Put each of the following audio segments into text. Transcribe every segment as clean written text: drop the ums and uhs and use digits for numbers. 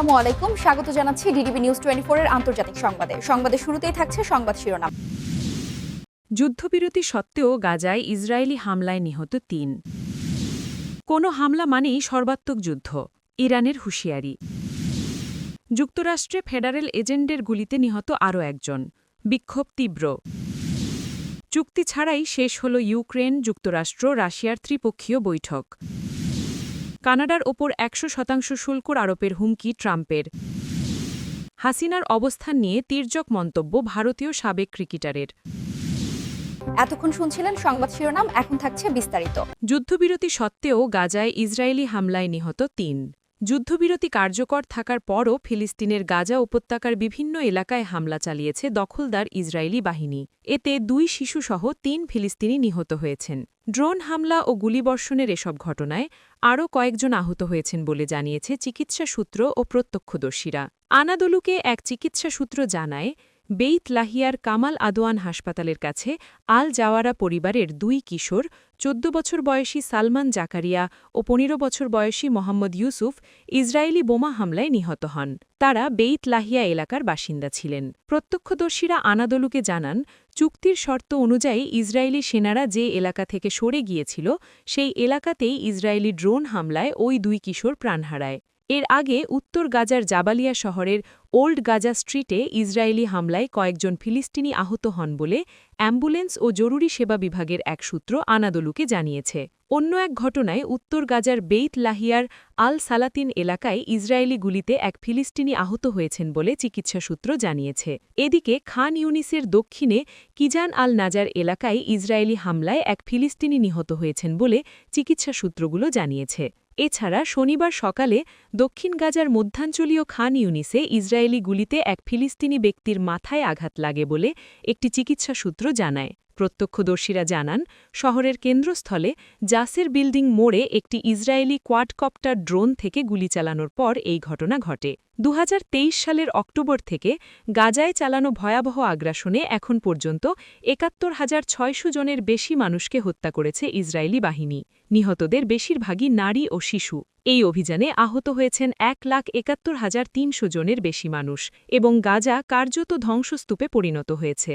আসসালামু আলাইকুম, স্বাগত জানাচ্ছি ডিডিবি নিউজ 24 এর আন্তর্জাতিক সংবাদে। সংবাদের শুরুতেই থাকছে সংবাদ শিরোনাম। যুদ্ধবিরতি সত্ত্বেও গাজায় ইসরায়েলি হামলায় নিহত ৩। কোনো হামলা মানেই সর্বাত্মক যুদ্ধ, ইরানের হুঁশিয়ারি। যুক্তরাষ্ট্রে ফেডারেল এজেন্টের গুলিতে নিহত আরও একজন, বিক্ষোভ তীব্র। চুক্তি ছাড়াই শেষ হল ইউক্রেন, যুক্তরাষ্ট্র, রাশিয়ার ত্রিপক্ষীয় বৈঠক। কানাডার ওপর ১০০% শুল্ক আরোপের হুমকি ট্রাম্পের। হাসিনার অবস্থান নিয়ে তির্যক মন্তব্য ভারতীয় সাবেক ক্রিকেটারের। এতক্ষণ শুনছিলেন সংবাদ শিরোনাম, এখন থাকছে বিস্তারিত। যুদ্ধবিরতি সত্ত্বেও গাজায় ইসরায়েলি হামলায় নিহত ৩। যুদ্ধবিরতি কার্যকর থাকার পরও ফিলিস্তিনের গাজা উপত্যকার বিভিন্ন এলাকায় হামলা চালিয়েছে দখলদার ইসরায়েলি বাহিনী। এতে ২ শিশুসহ ৩ ফিলিস্তিনি নিহত হয়েছেন। ড্রোন হামলা ও গুলিবর্ষণের এসব ঘটনায় আরও কয়েকজন আহত হয়েছেন বলে জানিয়েছে চিকিৎসা সূত্র ও প্রত্যক্ষদর্শীরা। আনাদোলুকে এক চিকিৎসা সূত্র জানায়, বেইত লাহিয়ার কামাল আদওয়ান হাসপাতালের কাছে আল জাওয়ারা পরিবারের ২ কিশোর, ১৪ বছর বয়সী সালমান জাকারিয়া ও ১৫ বছর বয়সী মোহাম্মদ ইউসুফ ইসরায়েলি বোমা হামলায় নিহত হন। তারা বেইত লাহিয়া এলাকার বাসিন্দা ছিলেন। প্রত্যক্ষদর্শীরা আনাদোলুকে জানান, চুক্তির শর্ত অনুযায়ী ইসরায়েলি সেনারা যে এলাকা থেকে সরে গিয়েছিল সেই এলাকাতেই ইসরায়েলি ড্রোন হামলায় ওই ২ কিশোর প্রাণ হারায়। এর আগে উত্তর গাজার জাবালিয়া শহরের ওল্ড গাজা স্ট্রিটে ইসরায়েলি হামলায় কয়েকজন ফিলিস্তিনি আহত হন বলে অ্যাম্বুলেন্স ও জরুরি সেবা বিভাগের এক সূত্র আনাদোলুকে জানিয়েছে। অন্য এক ঘটনায় উত্তর গাজার বেইত লাহিয়ার আল সালাতিন এলাকায় ইসরায়েলি গুলিতে এক ফিলিস্তিনি আহত হয়েছেন বলে চিকিৎসা সূত্র জানিয়েছে। এদিকে খান ইউনিসের দক্ষিণে কিজান আল নাজার এলাকায় ইসরায়েলি হামলায় এক ফিলিস্তিনি নিহত হয়েছেন বলে চিকিৎসা সূত্রগুলো জানিয়েছে। এছাড়া শনিবার সকালে দক্ষিণ গাজার মধ্যাঞ্চলীয় খান ইউনিসে ইসরায়েলি গুলিতে এক ফিলিস্তিনি ব্যক্তির মাথায় আঘাত লাগে বলে একটি চিকিৎসা সূত্র জানায়। প্রত্যক্ষদর্শীরা জানান, শহরের কেন্দ্রস্থলে জাসের বিল্ডিং মোড়ে একটি ইসরায়েলি কোয়াডকপ্টার ড্রোন থেকে গুলি চালানোর পর এই ঘটনা ঘটে। ২০২৩ সালের অক্টোবর থেকে গাজায় চালানো ভয়াবহ আগ্রাসনে এখন পর্যন্ত ৭১,৬০০ জনের বেশি মানুষকে হত্যা করেছে ইসরায়েলি বাহিনী। নিহতদের বেশিরভাগই নারী ও শিশু। এই অভিযানে আহত হয়েছেন ১,৭১,৩০০ জনের বেশি মানুষ এবং গাজা কার্যত ধ্বংসস্তূপে পরিণত হয়েছে।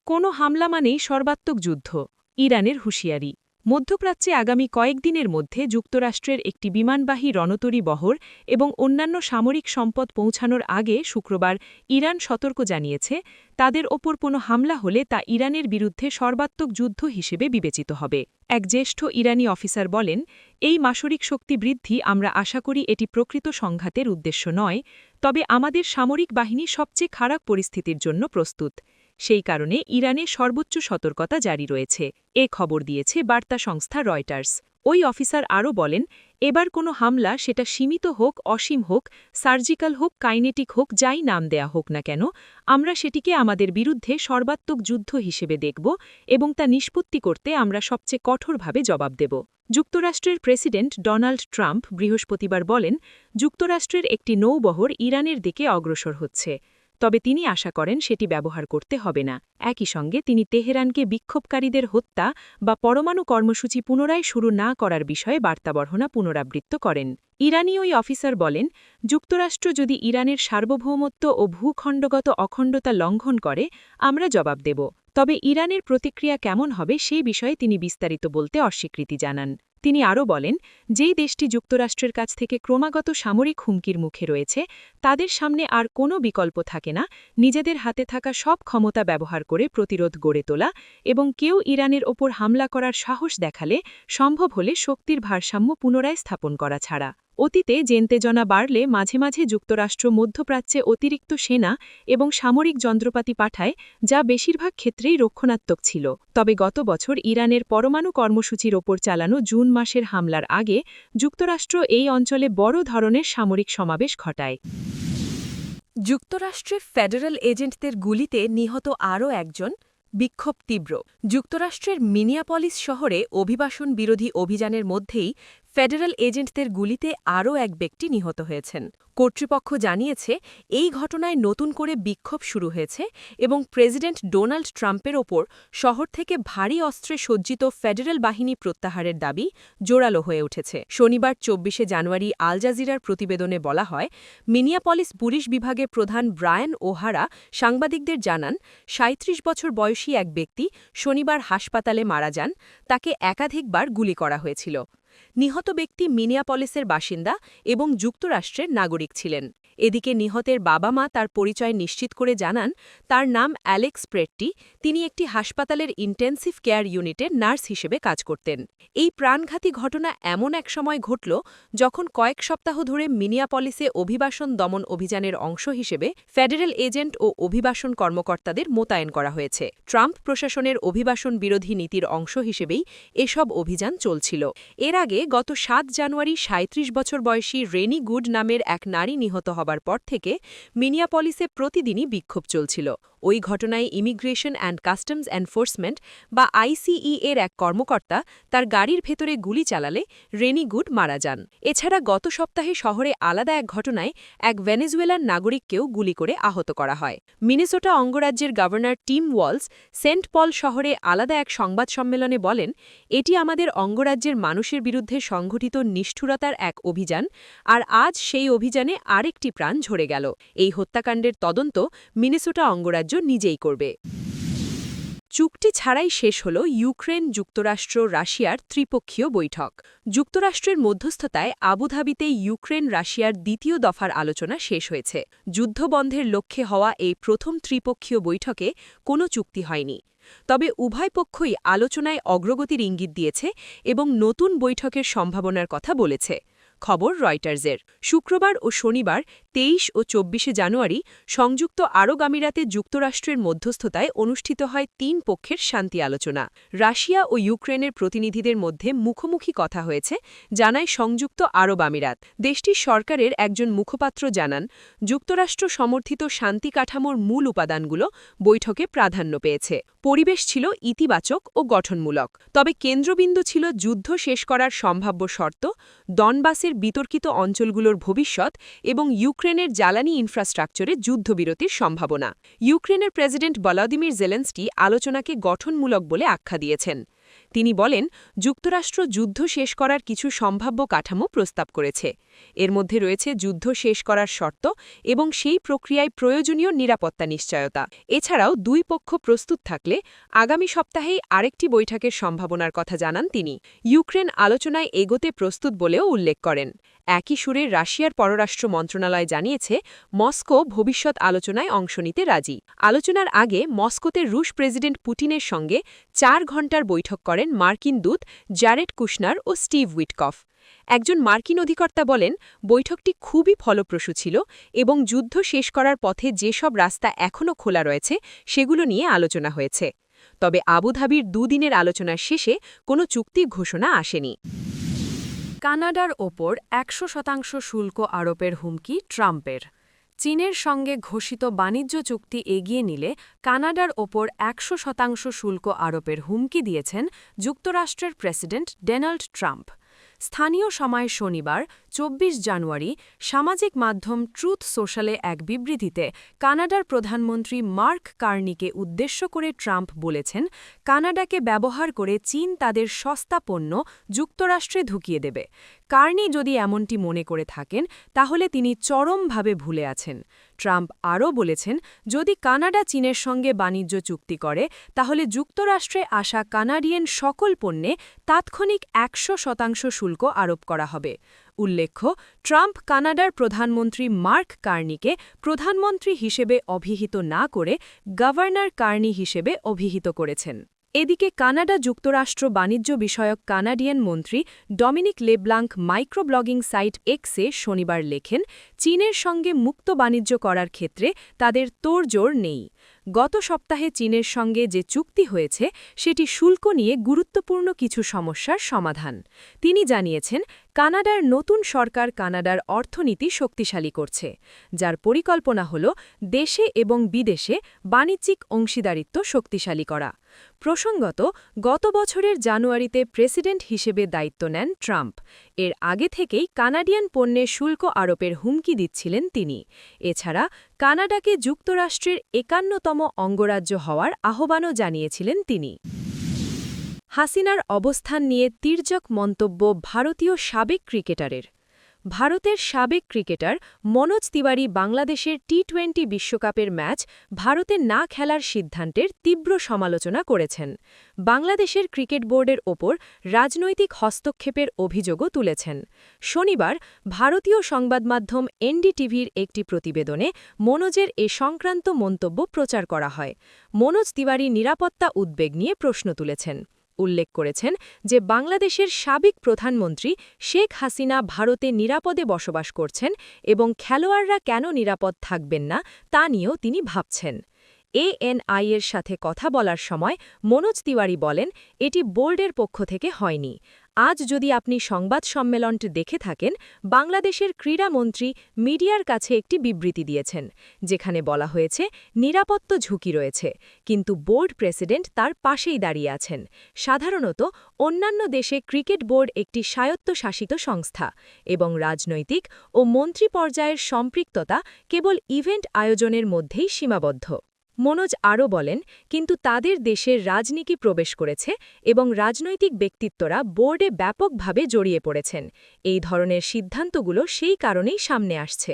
কোনো হামলা মানেই সর্বাত্মক যুদ্ধ, ইরানের হুঁশিয়ারি। মধ্যপ্রাচ্যে আগামী কয়েকদিনের মধ্যে যুক্তরাষ্ট্রের একটি বিমানবাহী রণতরী বহর এবং অন্যান্য সামরিক সম্পদ পৌঁছানোর আগে শুক্রবার ইরান সতর্ক জানিয়েছে, তাদের ওপর কোনো হামলা হলে তা ইরানের বিরুদ্ধে সর্বাত্মক যুদ্ধ হিসেবে বিবেচিত হবে। এক জ্যেষ্ঠ ইরানি অফিসার বলেন, এই মাসরিক শক্তি বৃদ্ধি আমরা আশা করি এটি প্রকৃত সংঘাতের উদ্দেশ্য নয়, তবে আমাদের সামরিক বাহিনী সবচেয়ে খারাপ পরিস্থিতির জন্য প্রস্তুত। সেই কারণে ইরানে সর্বোচ্চ সতর্কতা জারি রয়েছে, এ খবর দিয়েছে বার্তা সংস্থা রয়টার্স। ওই অফিসার আরও বলেন, এবার কোনো হামলা, সেটা সীমিত হোক, অসীম হোক, সার্জিক্যাল হোক, কাইনেটিক হোক, যাই নাম দেয়া হোক না কেন, আমরা সেটিকে আমাদের বিরুদ্ধে সর্বাত্মক যুদ্ধ হিসেবে দেখব এবং তা নিষ্পত্তি করতে আমরা সবচেয়ে কঠোরভাবে জবাব দেব। যুক্তরাষ্ট্রের প্রেসিডেন্ট ডোনাল্ড ট্রাম্প বৃহস্পতিবার বলেন, যুক্তরাষ্ট্রের একটি নৌবহর ইরানের দিকে অগ্রসর হচ্ছে, তবে তিনি আশা করেন সেটি ব্যবহার করতে হবে না। একই সঙ্গে তিনি তেহরানকে বিক্ষোভকারীদের হত্যা বা পরমাণু কর্মসূচি পুনরায় শুরু না করার বিষয়ে বার্তাবর্ণনা পুনরাবৃত্ত করেন। ইরানি ওই অফিসার বলেন, যুক্তরাষ্ট্র যদি ইরানের সার্বভৌমত্ব ও ভূখণ্ডগত অখণ্ডতা লঙ্ঘন করে, আমরা জবাব দেব। তবে ইরানের প্রতিক্রিয়া কেমন হবে সেই বিষয়ে তিনি বিস্তারিত বলতে অস্বীকৃতি জানান। তিনি আরও বলেন, যেই দেশটি যুক্তরাষ্ট্রের কাছ থেকে ক্রমাগত সামরিক হুমকির মুখে রয়েছে, তাদের সামনে আর কোনো বিকল্প থাকে না নিজেদের হাতে থাকা সব ক্ষমতা ব্যবহার করে প্রতিরোধ গড়ে তোলা এবং কেউ ইরানের ওপর হামলা করার সাহস দেখালে সম্ভব হলে শক্তির ভারসাম্য পুনরায় স্থাপন করা ছাড়া। অতীতে জেনতেজনা বাড়লে মাঝে মাঝে যুক্তরাষ্ট্র মধ্যপ্রাচ্যে অতিরিক্ত সেনা এবং সামরিক যন্ত্রপাতি পাঠায়, যা বেশিরভাগ ক্ষেত্রেই রক্ষণাত্মক ছিল। তবে গত বছর ইরানের পরমাণু কর্মসূচির ওপর চালানো জুন মাসের হামলার আগে যুক্তরাষ্ট্র এই অঞ্চলে বড় ধরনের সামরিক সমাবেশ ঘটায়। যুক্তরাষ্ট্রে ফেডারেল এজেন্টদের গুলিতে নিহত আরও একজন, বিক্ষোভ তীব্র। যুক্তরাষ্ট্রের মিনিয়াপলিস শহরে অভিবাসন বিরোধী অভিযানের মধ্যেই ফেডারেল এজেন্টদের গুলিতে আরও এক ব্যক্তি নিহত হয়েছেন। কর্তৃপক্ষ জানিয়েছে এই ঘটনায় নতুন করে বিক্ষোভ শুরু হয়েছে এবং প্রেসিডেন্ট ডোনাল্ড ট্রাম্পের ওপর শহর থেকে ভারী অস্ত্রে সজ্জিত ফেডারেল বাহিনী প্রত্যাহারের দাবি জোরালো হয়ে উঠেছে। শনিবার ২৪শে জানুয়ারি আল জাজিরার প্রতিবেদনে বলা হয়, মিনিয়াপলিস পুলিশ বিভাগের প্রধান ব্রায়ান ওহারা সাংবাদিকদের জানান, ৩৭ বছর বয়সী এক ব্যক্তি শনিবার হাসপাতালে মারা যান, তাকে একাধিকবার গুলি করা হয়েছিল। নিহত ব্যক্তি মিনিয়াপলিসের বাসিন্দা এবং যুক্তরাষ্ট্রের নাগরিক ছিলেন। এদিকে নিহতের বাবা-মা তার পরিচয় নিশ্চিত করে জানান, তার নাম অ্যালেক্স প্রেট্টি, তিনি একটি হাসপাতালের ইন্টেন্সিভ কেয়ার ইউনিটের নার্স হিসেবে কাজ করতেন। এই প্রাণঘাতী ঘটনা এমন এক সময় ঘটল যখন কয়েক সপ্তাহ ধরে মিনিয়াপলিসে অভিবাসন দমন অভিযানের অংশ হিসেবে ফেডারেল এজেন্ট ও অভিবাসন কর্মকর্তাদের মোতায়েন করা হয়েছে। ট্রাম্প প্রশাসনের অভিবাসন বিরোধী নীতির অংশ হিসেবেই এসব অভিযান চলছিল। এর আগে গত ৭ জানুয়ারি ৩৭ বছর বয়সী রেনি গুড নামের এক নারী নিহত হবার পর থেকে মিনিয়াপলিসে প্রতিদিনই বিক্ষোভ চলছিল। ওই ঘটনায় ইমিগ্রেশন অ্যান্ড কাস্টমস এনফোর্সমেন্ট বা আইসিই এর এক কর্মকর্তা তার গাড়ির ভেতরে গুলি চালালে রেনি গুড মারা যান। এছাড়া গত সপ্তাহে শহরে আলাদা এক ঘটনায় এক ভেনেজুয়েলার নাগরিককেও গুলি করে আহত করা হয়। মিনেসোটা অঙ্গরাজ্যের গভর্নর টিম ওয়ালস সেন্ট পল শহরে আলাদা এক সংবাদ সম্মেলনে বলেন, এটি আমাদের অঙ্গরাজ্যের মানুষের বিরুদ্ধে সংঘটিত নিষ্ঠুরতার এক অভিযান, আর আজ সেই অভিযানে আরেকটি প্রাণ ঝরে গেল। এই হত্যাকাণ্ডের তদন্ত মিনেসোটা অঙ্গরাজ্য নিজেই করবে। চুক্তি ছাড়াই শেষ হল ইউক্রেন, যুক্তরাষ্ট্র, রাশিয়ার ত্রিপক্ষীয় বৈঠক। যুক্তরাষ্ট্রের মধ্যস্থতায় আবুধাবিতে ইউক্রেন রাশিয়ার দ্বিতীয় দফার আলোচনা শেষ হয়েছে। যুদ্ধবন্ধের লক্ষ্যে হওয়া এই প্রথম ত্রিপক্ষীয় বৈঠকে কোনো চুক্তি হয়নি। তবে উভয় পক্ষই আলোচনায় অগ্রগতির ইঙ্গিত দিয়েছে এবং নতুন বৈঠকের সম্ভাবনার কথা বলেছে। খবর রয়টার্সের। শুক্রবার ও শনিবার ২৩ ও ২৪শে জানুয়ারি সংযুক্ত আরব আমিরাতে যুক্তরাষ্ট্রের মধ্যস্থতায় অনুষ্ঠিত হয় ৩ পক্ষের শান্তি আলোচনা। রাশিয়া ও ইউক্রেনের প্রতিনিধিদের মধ্যে মুখোমুখি কথা হয়েছে, জানায় সংযুক্ত আরব আমিরাত। দেশটির সরকারের একজন মুখপাত্র জানান, যুক্তরাষ্ট্র সমর্থিত শান্তি কাঠামোর মূল উপাদানগুলো বৈঠকে প্রাধান্য পেয়েছে। পরিবেশ ছিল ইতিবাচক ও গঠনমূলক। তবে কেন্দ্রবিন্দু ছিল যুদ্ধ শেষ করার সম্ভাব্য শর্ত, ডনবাসের বিতর্কিত অঞ্চলগুলোর ভবিষ্যৎ এবং ইউক্রেনের জ্বালানি ইনফ্রাস্ট্রাকচারে যুদ্ধবিরতির সম্ভাবনা। ইউক্রেনের প্রেসিডেন্ট ভলোদিমির জেলেনস্কি আলোচনাকে গঠনমূলক বলে আখ্যা দিয়েছেন। তিনি বলেন, যুক্তরাষ্ট্র যুদ্ধ শেষ করার কিছু সম্ভাব্য কাঠামো প্রস্তাব করেছে। এর মধ্যে রয়েছে যুদ্ধ শেষ করার শর্ত এবং সেই প্রক্রিয়ায় প্রয়োজনীয় নিরাপত্তা নিশ্চয়তা। এছাড়াও দুই পক্ষ প্রস্তুত থাকলে আগামী সপ্তাহেই আরেকটি বৈঠকের সম্ভাবনার কথা জানান তিনি। ইউক্রেন আলোচনায় এগোতে প্রস্তুত বলেও উল্লেখ করেন। একই সুরে রাশিয়ার পররাষ্ট্র মন্ত্রণালয় জানিয়েছে, মস্কো ভবিষ্যৎ আলোচনায় অংশ নিতে রাজি। আলোচনার আগে মস্কোতে রুশ প্রেসিডেন্ট পুতিনের সঙ্গে ৪ ঘণ্টার বৈঠক করেন মার্কিন দূত জ্যারেড কুশনার ও স্টিভ উইটকফ। একজন মার্কিন অধিকর্তা বলেন, বৈঠকটি খুবই ফলপ্রসূ ছিল এবং যুদ্ধ শেষ করার পথে যেসব রাস্তা এখনও খোলা রয়েছে সেগুলো নিয়ে আলোচনা হয়েছে। তবে আবুধাবির দুদিনের আলোচনার শেষে কোনো চুক্তির ঘোষণা আসেনি। কানাডার ওপর ১০০% শুল্ক আরোপের হুমকি ট্রাম্পের। চীনের সঙ্গে ঘোষিত বাণিজ্য চুক্তি এগিয়ে নিলে কানাডার ওপর ১০০% শুল্ক আরোপের হুমকি দিয়েছেন যুক্তরাষ্ট্রের প্রেসিডেন্ট ডোনাল্ড ট্রাম্প। স্থানীয় সময় শনিবার ২৪ জানুয়ারি সামাজিক মাধ্যম ট্রুথ সোশ্যালে এক বিবৃতিতে কানাডার প্রধানমন্ত্রী মার্ক কার্নিকে উদ্দেশ্য করে ট্রাম্প বলেছেন, কানাডাকে ব্যবহার করে চীন তাদের সস্তা পণ্য যুক্তরাষ্ট্রে ঢুকিয়ে দেবে। কার্নি যদি এমনটি মনে করে থাকেন তাহলে তিনি চরমভাবে ভুলে আছেন। ট্রাম্প আরও বলেছেন, যদি কানাডা চীনের সঙ্গে বাণিজ্য চুক্তি করে তাহলে যুক্তরাষ্ট্রে আসা কানাডিয়ান সকল পণ্যে তাৎক্ষণিক ১০০% শুল্ক আরোপ করা হবে। উল্লেখ্য, ট্রাম্প কানাডার প্রধানমন্ত্রী মার্ক কার্নিকে প্রধানমন্ত্রী হিসেবে অভিহিত না করে গভর্নর কার্নি হিসেবে অভিহিত করেছেন। এদিকে কানাডা যুক্তরাষ্ট্র বাণিজ্য বিষয়ক কানাডিয়ান মন্ত্রী ডমিনিক লেব্লাঙ্ক মাইক্রোব্লগিং সাইট এক্সে শনিবার লেখেন, চীনের সঙ্গে মুক্ত বাণিজ্য করার ক্ষেত্রে তাদের তোড়জোড় নেই। গত সপ্তাহে চীনের সঙ্গে যে চুক্তি হয়েছে সেটি শুল্ক নিয়ে গুরুত্বপূর্ণ কিছু সমস্যার সমাধান। তিনি জানিয়েছেন, কানাডার নতুন সরকার কানাডার অর্থনীতি শক্তিশালী করছে, যার পরিকল্পনা হল দেশে এবং বিদেশে বাণিজ্যিক অংশীদারিত্ব শক্তিশালী করা। প্রসঙ্গত, গত বছরের জানুয়ারিতে প্রেসিডেন্ট হিসেবে দায়িত্ব নেন ট্রাম্প। এর আগে থেকেই কানাডিয়ান পণ্যে শুল্ক আরোপের হুমকি দিচ্ছিলেন তিনি। এছাড়া কানাডাকে যুক্তরাষ্ট্রের ৫১তম অঙ্গরাজ্য হওয়ার আহ্বানও জানিয়েছিলেন তিনি। হাসিনার অবস্থান নিয়ে তির্যক মন্তব্য ভারতীয় সাবেক ক্রিকেটারের। ভারতের সাবেক ক্রিকেটার মনোজ তিওয়ারি বাংলাদেশের টি-20 বিশ্বকাপের ম্যাচ ভারতে না খেলার সিদ্ধান্তের তীব্র সমালোচনা করেছেন। বাংলাদেশের ক্রিকেট বোর্ডের ওপর রাজনৈতিক হস্তক্ষেপের অভিযোগও তুলেছেন। শনিবার ভারতীয় সংবাদমাধ্যম এনডিটিভির একটি প্রতিবেদনে মনোজের এ সংক্রান্ত মন্তব্য প্রচার করা হয়। মনোজ তিওয়ারি নিরাপত্তা উদ্বেগ নিয়ে প্রশ্ন তুলেছেন। উল্লেখ করেছেন যে বাংলাদেশের সাবেক প্রধানমন্ত্রী শেখ হাসিনা ভারতে নিরাপদে বসবাস করছেন এবং খেলোয়াড়রা কেন নিরাপদ থাকবেন না তা নিয়েও তিনি ভাবছেন। এএনআই এর সাথে কথা বলার সময় মনোজ তিওয়ারি বলেন, এটি বোর্ডের পক্ষ থেকে হয়নি। আজ যদি আপনি সংবাদ সম্মেলনটি দেখে থাকেন, বাংলাদেশের ক্রীড়ামন্ত্রী মিডিয়ার কাছে একটি বিবৃতি দিয়েছেন, যেখানে বলা হয়েছে নিরাপত্তা ঝুঁকি রয়েছে, কিন্তু বোর্ড প্রেসিডেন্ট তার পাশেই দাঁড়িয়ে আছেন। সাধারণত অন্যান্য দেশে ক্রিকেট বোর্ড একটি স্বায়ত্তশাসিত সংস্থা এবং রাজনৈতিক ও মন্ত্রী পর্যায়ের সম্পৃক্ততা কেবল ইভেন্ট আয়োজনের মধ্যেই সীমাবদ্ধ। মনোজ আরও বলেন, কিন্তু তাদের দেশের রাজনীতি প্রবেশ করেছে এবং রাজনৈতিক ব্যক্তিত্বরা বোর্ডে ব্যাপকভাবে জড়িয়ে পড়েছেন। এই ধরনের সিদ্ধান্তগুলো সেই কারণেই সামনে আসছে।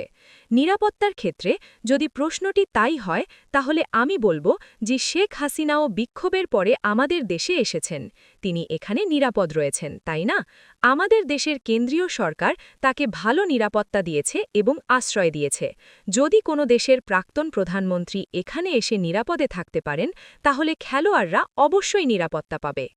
নিরাপত্তার ক্ষেত্রে যদি প্রশ্নটি তাই হয়, তাহলে আমি বলবো যে শেখ হাসিনাও বিক্ষোভের পরে আমাদের দেশে এসেছেন। তিনি এখানে নিরাপদ রয়েছেন, তাই না? আমাদের দেশের কেন্দ্রীয় সরকার তাকে ভালো নিরাপত্তা দিয়েছে এবং আশ্রয় দিয়েছে। যদি কোনো দেশের প্রাক্তন প্রধানমন্ত্রী এখানে এসে নিরাপদে থাকতে পারেন, তাহলে খেলোয়াড়রা অবশ্যই নিরাপত্তা পাবে।